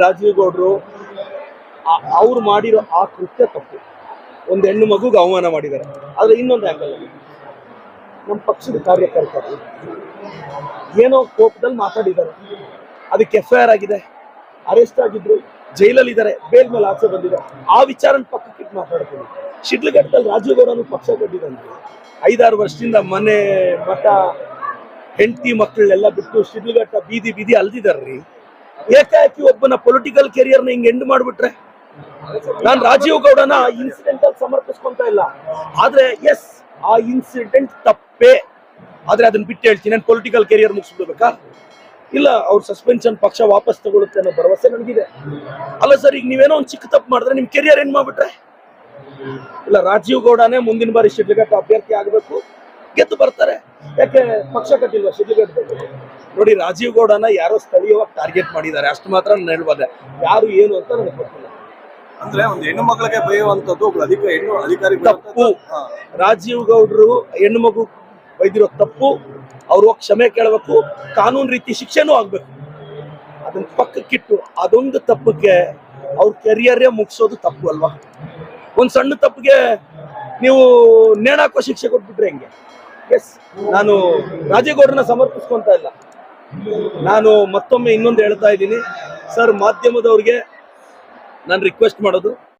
ರಾಜೀವ್ ಗೌಡ್ರು ಅವ್ರು ಮಾಡಿರೋ ಆ ಕೃತ್ಯ ತಪ್ಪು. ಒಂದು ಹೆಣ್ಣು ಮಗುಗೆ ಅವಮಾನ ಮಾಡಿದ್ದಾರೆ. ಆದ್ರೆ ಇನ್ನೊಂದು ಆಂಗಲ್, ನಮ್ಮ ಪಕ್ಷದ ಕಾರ್ಯಕರ್ತರು ಏನೋ ಕೋಪದಲ್ಲಿ ಮಾತಾಡಿದ್ದಾರೆ, ಅದಕ್ಕೆ FIR ಆಗಿದೆ, ಅರೆಸ್ಟ್ ಆಗಿದ್ರು, ಜೈಲಲ್ಲಿ ಇದ್ದಾರೆ, ಬೇಲ್ ಮೇಲೆ ಆಚೆ ಬಂದಿದೆ. ಆ ವಿಚಾರನ ಪಕ್ಕಕ್ಕಿಟ್ಟು ಮಾತಾಡ್ತೀನಿ. ಶಿಡ್ಲಘಟ್ಟದಲ್ಲಿ ರಾಜೀವ್ ಗೌಡನು ಪಕ್ಷ ಕಟ್ಟಿದಂತೆ 5-6 ವರ್ಷದಿಂದ ಮನೆ ಮಠ ಹೆಂಡತಿ ಮಕ್ಕಳನ್ನೆಲ್ಲ ಬಿಟ್ಟು ಶಿಡ್ಲಘಟ್ಟ ಬೀದಿ ಬೀದಿ ಅಲ್ದಿದಾರ್ರಿ. ಏಕಾಏಕಿ ಒಬ್ಬನ ಪೊಲಿಟಿಕಲ್ ಕೆರಿಯರ್ನ ಹಿಂಗ್ ಎಂಡ್ ಮಾಡ್ಬಿಟ್ರೆ, ನಾನು ರಾಜೀವ್ ಗೌಡನ ಇನ್ಸಿಡೆಂಟ್ ಅಲ್ಲಿ ಸಮರ್ಥಿಸ್ಕೊಂತ ಇಲ್ಲ, ಆದ್ರೆ ಎಸ್ ಆ ಇನ್ಸಿಡೆಂಟ್ ತಪ್ಪೇ. ಆದ್ರೆ ಅದನ್ನ ಬಿಟ್ಟು ಹೇಳ್ತೀನಿ, ನಾನು ಪೊಲಿಟಿಕಲ್ ಕೆರಿಯರ್ ಮುಗಿಸ್ಬಿಡ್ಬೇಕಾ? ಇಲ್ಲ, ಅವ್ರ ಸಸ್ಪೆನ್ಷನ್ ಪಕ್ಷ ವಾಪಸ್ ತಗೊಳುತ್ತೆ ಅನ್ನೋ ಭರವಸೆ ನನಗಿದೆ. ಅಲ್ಲ ಸರ್, ಈಗ ನೀವೇನೋ ಒಂದು ಚಿಕ್ಕ ತಪ್ಪು ಮಾಡಿದ್ರೆ ನಿಮ್ ಕೆರಿಯರ್ ಎಂಡ್ ಮಾಡ್ಬಿಟ್ರೆ? ಇಲ್ಲ, ರಾಜೀವ್ ಗೌಡನೇ ಮುಂದಿನ ಬಾರಿ ಶಿಡ್ಲಘಟ್ಟ ಅಭ್ಯರ್ಥಿ ಆಗಬೇಕು, ಗೆದ್ದು ಬರ್ತಾರೆ. ಯಾಕೆ ಪಕ್ಷ ಕಟ್ಟಿಲ್ವಾ ಶಿಡ್ಲಘಟ್ಟದಲ್ಲಿ? ನೋಡಿ, ರಾಜೀವ್ ಗೌಡನ ಯಾರೋ ಸ್ಥಳೀಯವಾಗಿ ಟಾರ್ಗೆಟ್ ಮಾಡಿದ್ದಾರೆ, ಅಷ್ಟು ಮಾತ್ರ ನಾನು ಹೇಳ್ಬಾರ್ದೆ. ಯಾರು ಏನು ಅಂತ ನನಗೆ ಗೊತ್ತಿಲ್ಲ. ಅಂದ್ರೆ ಒಂದು ಹೆಣ್ಣು ಮಕ್ಕಳಿಗೆ ಬೈಯುವಂತದ್ದು ಅಧಿಕಾರಿ ತಪ್ಪು. ರಾಜೀವ್ ಗೌಡ್ರು ಹೆಣ್ಣು ಮಗು ಬೈದಿರೋ ತಪ್ಪು. ಅವ್ರು ಕ್ಷಮೆ ಕೇಳಬೇಕು, ಕಾನೂನು ರೀತಿ ಶಿಕ್ಷೆನೂ ಆಗ್ಬೇಕು. ಅದನ್ನ ಪಕ್ಕಕ್ಕಿಟ್ಟು ಅದೊಂದು ತಪ್ಪಕ್ಕೆ ಅವ್ರ ಕೆರಿಯರೇ ಮುಗಿಸೋದು ತಪ್ಪು ಅಲ್ವಾ? ಒಂದ್ ಸಣ್ಣ ತಪ್ಪಿಗೆ ನೀವು ನೇಣಾಕೋ ಶಿಕ್ಷೆ ಕೊಟ್ಬಿಟ್ರೆ ಹೆಂಗೆ? ಎಸ್, ನಾನು ರಾಜೀವ್ ಗೌಡ್ರನ್ನ ಸಮರ್ಥಿಸ್ಕೊಂತ ಇಲ್ಲ. ನಾನು ಮತ್ತೊಮ್ಮೆ ಇನ್ನೊಂದು ಹೇಳ್ತಾ ಇದ್ದೀನಿ ಸರ್, ಮಾಧ್ಯಮದವ್ರಿಗೆ ನಾನು ರಿಕ್ವೆಸ್ಟ್ ಮಾಡೋದು,